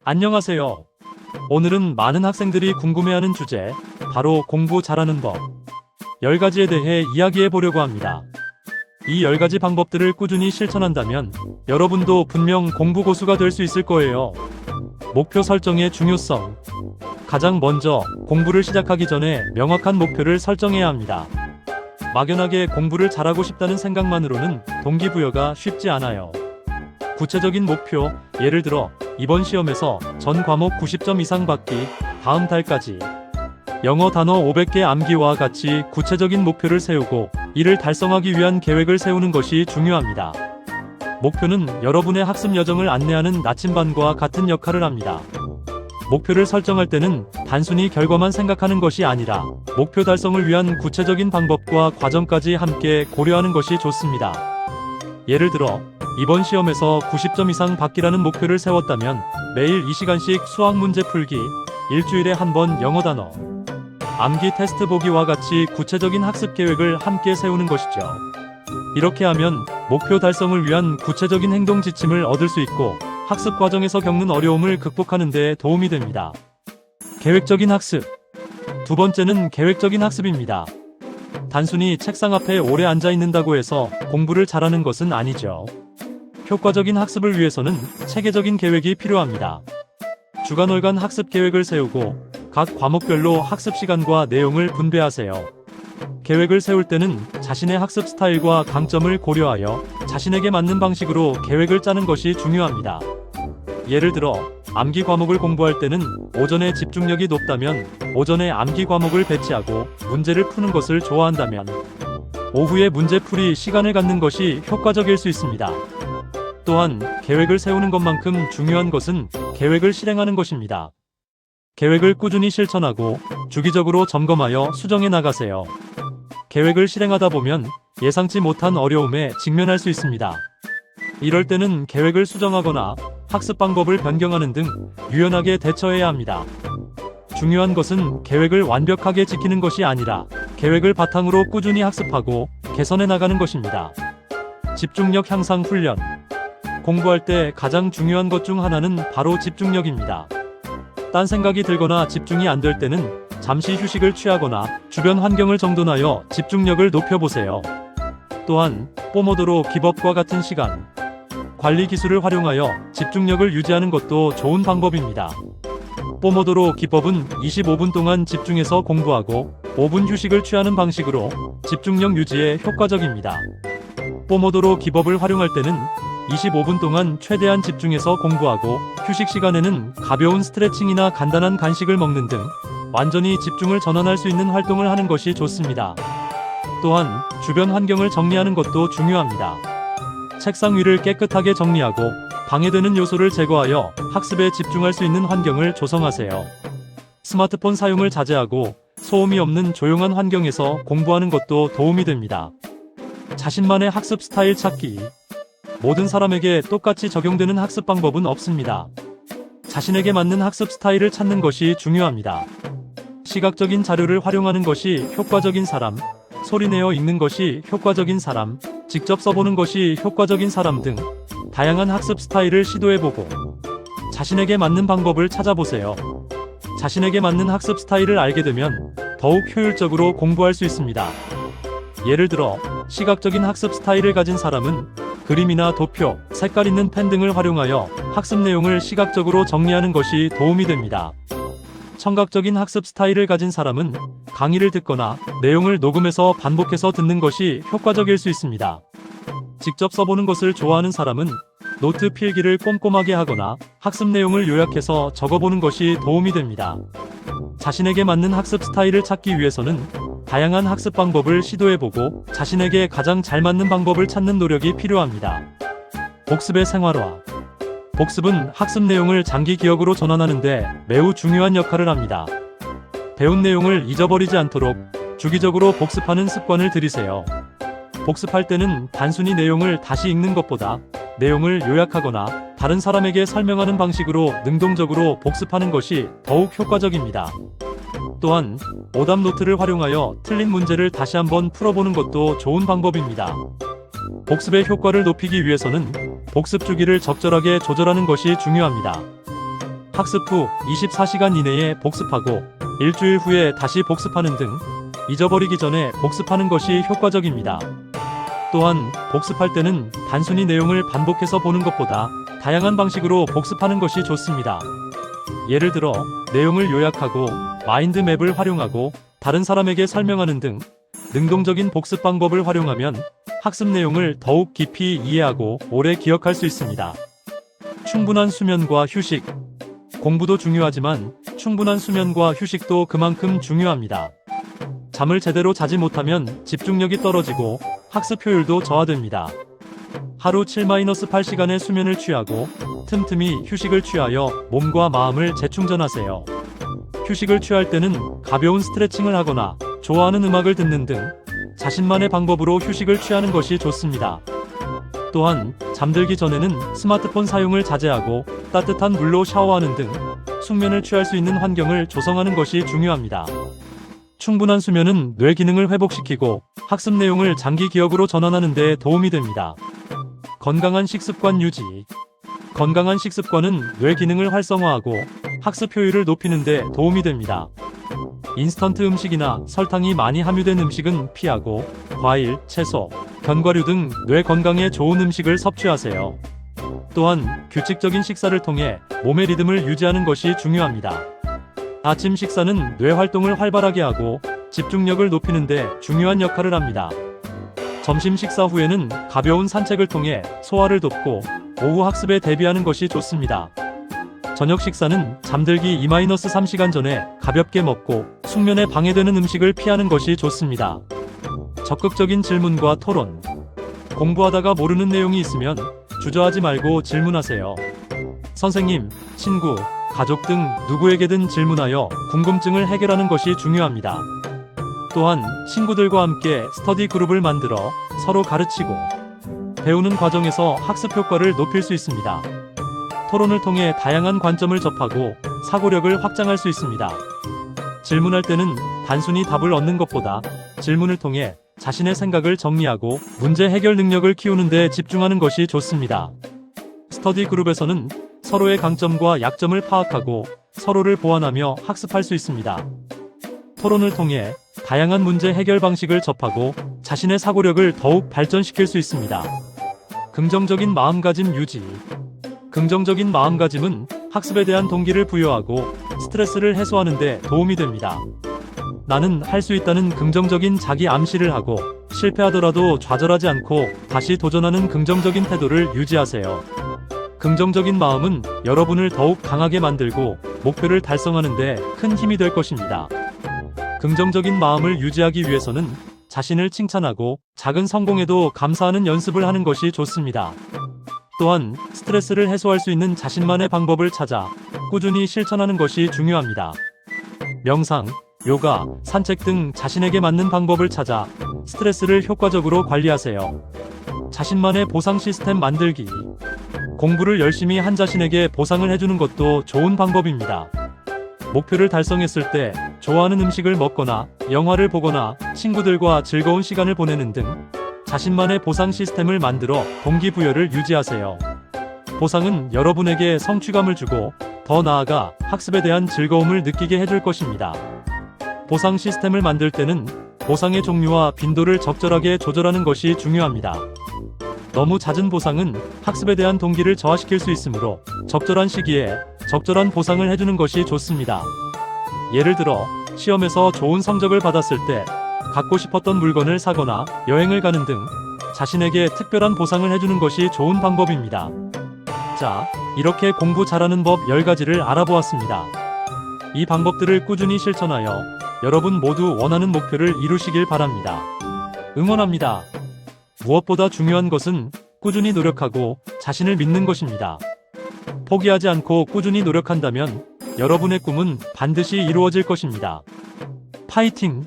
안녕하세요. 오늘은 많은 학생들이 궁금해하는 주제, 바로 공부 잘하는 법 10가지에 대해 이야기해 보려고 합니다. 이 10가지 방법들을 꾸준히 실천한다면 여러분도 분명 공부 고수가 될 수 있을 거예요. 목표 설정의 중요성. 가장 먼저 공부를 시작하기 전에 명확한 목표를 설정해야 합니다. 막연하게 공부를 잘하고 싶다는 생각만으로는 동기부여가 쉽지 않아요. 구체적인 목표, 예를 들어 이번 시험에서 전 과목 90점 이상 받기, 다음 달까지 영어 단어 500개 암기와 같이 구체적인 목표를 세우고 이를 달성하기 위한 계획을 세우는 것이 중요합니다. 목표는 여러분의 학습 여정을 안내하는 나침반과 같은 역할을 합니다. 목표를 설정할 때는 단순히 결과만 생각하는 것이 아니라 목표 달성을 위한 구체적인 방법과 과정까지 함께 고려하는 것이 좋습니다. 예를 들어 이번 시험에서 90점 이상 받기라는 목표를 세웠다면 매일 2시간씩 수학 문제 풀기, 일주일에 한 번 영어 단어 암기 테스트 보기와 같이 구체적인 학습 계획을 함께 세우는 것이죠. 이렇게 하면 목표 달성을 위한 구체적인 행동 지침을 얻을 수 있고 학습 과정에서 겪는 어려움을 극복하는 데 도움이 됩니다. 계획적인 학습. 두 번째는 계획적인 학습입니다. 단순히 책상 앞에 오래 앉아 있는다고 해서 공부를 잘하는 것은 아니죠. 효과적인 학습을 위해서는 체계적인 계획이 필요합니다. 주간월간 학습 계획을 세우고 각 과목별로 학습 시간과 내용을 분배하세요. 계획을 세울 때는 자신의 학습 스타일과 강점을 고려하여 자신에게 맞는 방식으로 계획을 짜는 것이 중요합니다. 예를 들어 암기 과목을 공부할 때는 오전에 집중력이 높다면 오전에 암기 과목을 배치하고 문제를 푸는 것을 좋아한다면 오후에 문제풀이 시간을 갖는 것이 효과적일 수 있습니다. 또한 계획을 세우는 것만큼 중요한 것은 계획을 실행하는 것입니다. 계획을 꾸준히 실천하고 주기적으로 점검하여 수정해 나가세요. 계획을 실행하다 보면 예상치 못한 어려움에 직면할 수 있습니다. 이럴 때는 계획을 수정하거나 학습 방법을 변경하는 등 유연하게 대처해야 합니다. 중요한 것은 계획을 완벽하게 지키는 것이 아니라 계획을 바탕으로 꾸준히 학습하고 개선해 나가는 것입니다. 집중력 향상 훈련. 공부할 때 가장 중요한 것 중 하나는 바로 집중력입니다. 딴 생각이 들거나 집중이 안 될 때는 잠시 휴식을 취하거나 주변 환경을 정돈하여 집중력을 높여보세요. 또한 포모도로 기법과 같은 시간 관리 기술을 활용하여 집중력을 유지하는 것도 좋은 방법입니다. 포모도로 기법은 25분 동안 집중해서 공부하고 5분 휴식을 취하는 방식으로 집중력 유지에 효과적입니다. 포모도로 기법을 활용할 때는 25분 동안 최대한 집중해서 공부하고 휴식 시간에는 가벼운 스트레칭이나 간단한 간식을 먹는 등 완전히 집중을 전환할 수 있는 활동을 하는 것이 좋습니다. 또한 주변 환경을 정리하는 것도 중요합니다. 책상 위를 깨끗하게 정리하고 방해되는 요소를 제거하여 학습에 집중할 수 있는 환경을 조성하세요. 스마트폰 사용을 자제하고 소음이 없는 조용한 환경에서 공부하는 것도 도움이 됩니다. 자신만의 학습 스타일 찾기. 모든 사람에게 똑같이 적용되는 학습 방법은 없습니다. 자신에게 맞는 학습 스타일을 찾는 것이 중요합니다. 시각적인 자료를 활용하는 것이 효과적인 사람, 소리내어 읽는 것이 효과적인 사람, 직접 써보는 것이 효과적인 사람 등 다양한 학습 스타일을 시도해보고 자신에게 맞는 방법을 찾아보세요. 자신에게 맞는 학습 스타일을 알게 되면 더욱 효율적으로 공부할 수 있습니다. 예를 들어 시각적인 학습 스타일을 가진 사람은 그림이나 도표, 색깔 있는 펜 등을 활용하여 학습 내용을 시각적으로 정리하는 것이 도움이 됩니다. 청각적인 학습 스타일을 가진 사람은 강의를 듣거나 내용을 녹음해서 반복해서 듣는 것이 효과적일 수 있습니다. 직접 써보는 것을 좋아하는 사람은 노트 필기를 꼼꼼하게 하거나 학습 내용을 요약해서 적어보는 것이 도움이 됩니다. 자신에게 맞는 학습 스타일을 찾기 위해서는 다양한 학습 방법을 시도해보고 자신에게 가장 잘 맞는 방법을 찾는 노력이 필요합니다. 복습의 생활화. 복습은 학습 내용을 장기 기억으로 전환하는 데 매우 중요한 역할을 합니다. 배운 내용을 잊어버리지 않도록 주기적으로 복습하는 습관을 들이세요. 복습할 때는 단순히 내용을 다시 읽는 것보다 내용을 요약하거나 다른 사람에게 설명하는 방식으로 능동적으로 복습하는 것이 더욱 효과적입니다. 또한 오답 노트를 활용하여 틀린 문제를 다시 한번 풀어보는 것도 좋은 방법입니다. 복습의 효과를 높이기 위해서는 복습 주기를 적절하게 조절하는 것이 중요합니다. 학습 후 24시간 이내에 복습하고 일주일 후에 다시 복습하는 등 잊어버리기 전에 복습하는 것이 효과적입니다. 또한 복습할 때는 단순히 내용을 반복해서 보는 것보다 다양한 방식으로 복습하는 것이 좋습니다. 예를 들어 내용을 요약하고 마인드맵을 활용하고 다른 사람에게 설명하는 등 능동적인 복습 방법을 활용하면 학습 내용을 더욱 깊이 이해하고 오래 기억할 수 있습니다. 충분한 수면과 휴식. 공부도 중요하지만 충분한 수면과 휴식도 그만큼 중요합니다. 잠을 제대로 자지 못하면 집중력이 떨어지고 학습 효율도 저하됩니다. 하루 7-8시간의 수면을 취하고 틈틈이 휴식을 취하여 몸과 마음을 재충전하세요. 휴식을 취할 때는 가벼운 스트레칭을 하거나 좋아하는 음악을 듣는 등 자신만의 방법으로 휴식을 취하는 것이 좋습니다. 또한 잠들기 전에는 스마트폰 사용을 자제하고 따뜻한 물로 샤워하는 등 숙면을 취할 수 있는 환경을 조성하는 것이 중요합니다. 충분한 수면은 뇌 기능을 회복시키고 학습 내용을 장기 기억으로 전환하는 데 도움이 됩니다. 건강한 식습관 유지. 건강한 식습관은 뇌 기능을 활성화하고 학습 효율을 높이는 데 도움이 됩니다. 인스턴트 음식이나 설탕이 많이 함유된 음식은 피하고 과일, 채소, 견과류 등 뇌 건강에 좋은 음식을 섭취하세요. 또한 규칙적인 식사를 통해 몸의 리듬을 유지하는 것이 중요합니다. 아침 식사는 뇌 활동을 활발하게 하고 집중력을 높이는 데 중요한 역할을 합니다. 점심 식사 후에는 가벼운 산책을 통해 소화를 돕고 오후 학습에 대비하는 것이 좋습니다. 저녁 식사는 잠들기 2-3시간 전에 가볍게 먹고 숙면에 방해되는 음식을 피하는 것이 좋습니다. 적극적인 질문과 토론. 공부하다가 모르는 내용이 있으면 주저하지 말고 질문하세요. 선생님, 친구, 가족 등 누구에게든 질문하여 궁금증을 해결하는 것이 중요합니다. 또한 친구들과 함께 스터디 그룹을 만들어 서로 가르치고 배우는 과정에서 학습 효과를 높일 수 있습니다. 토론을 통해 다양한 관점을 접하고 사고력을 확장할 수 있습니다. 질문할 때는 단순히 답을 얻는 것보다 질문을 통해 자신의 생각을 정리하고 문제 해결 능력을 키우는 데 집중하는 것이 좋습니다. 스터디 그룹에서는 서로의 강점과 약점을 파악하고 서로를 보완하며 학습할 수 있습니다. 토론을 통해 다양한 문제 해결 방식을 접하고 자신의 사고력을 더욱 발전시킬 수 있습니다. 긍정적인 마음가짐 유지. 긍정적인 마음가짐은 학습에 대한 동기를 부여하고 스트레스를 해소하는 데 도움이 됩니다. 나는 할 수 있다는 긍정적인 자기 암시를 하고 실패하더라도 좌절하지 않고 다시 도전하는 긍정적인 태도를 유지하세요. 긍정적인 마음은 여러분을 더욱 강하게 만들고 목표를 달성하는 데 큰 힘이 될 것입니다. 긍정적인 마음을 유지하기 위해서는 자신을 칭찬하고 작은 성공에도 감사하는 연습을 하는 것이 좋습니다. 또한 스트레스를 해소할 수 있는 자신만의 방법을 찾아 꾸준히 실천하는 것이 중요합니다. 명상, 요가, 산책 등 자신에게 맞는 방법을 찾아 스트레스를 효과적으로 관리하세요. 자신만의 보상 시스템 만들기. 공부를 열심히 한 자신에게 보상을 해주는 것도 좋은 방법입니다. 목표를 달성했을 때 좋아하는 음식을 먹거나 영화를 보거나 친구들과 즐거운 시간을 보내는 등 자신만의 보상 시스템을 만들어 동기부여를 유지하세요. 보상은 여러분에게 성취감을 주고 더 나아가 학습에 대한 즐거움을 느끼게 해줄 것입니다. 보상 시스템을 만들 때는 보상의 종류와 빈도를 적절하게 조절하는 것이 중요합니다. 너무 잦은 보상은 학습에 대한 동기를 저하시킬 수 있으므로 적절한 시기에 적절한 보상을 해주는 것이 좋습니다. 예를 들어 시험에서 좋은 성적을 받았을 때 갖고 싶었던 물건을 사거나 여행을 가는 등 자신에게 특별한 보상을 해주는 것이 좋은 방법입니다. 자, 이렇게 공부 잘하는 법 10가지를 알아보았습니다. 이 방법들을 꾸준히 실천하여 여러분 모두 원하는 목표를 이루시길 바랍니다. 응원합니다. 무엇보다 중요한 것은 꾸준히 노력하고 자신을 믿는 것입니다. 포기하지 않고 꾸준히 노력한다면 여러분의 꿈은 반드시 이루어질 것입니다. 파이팅!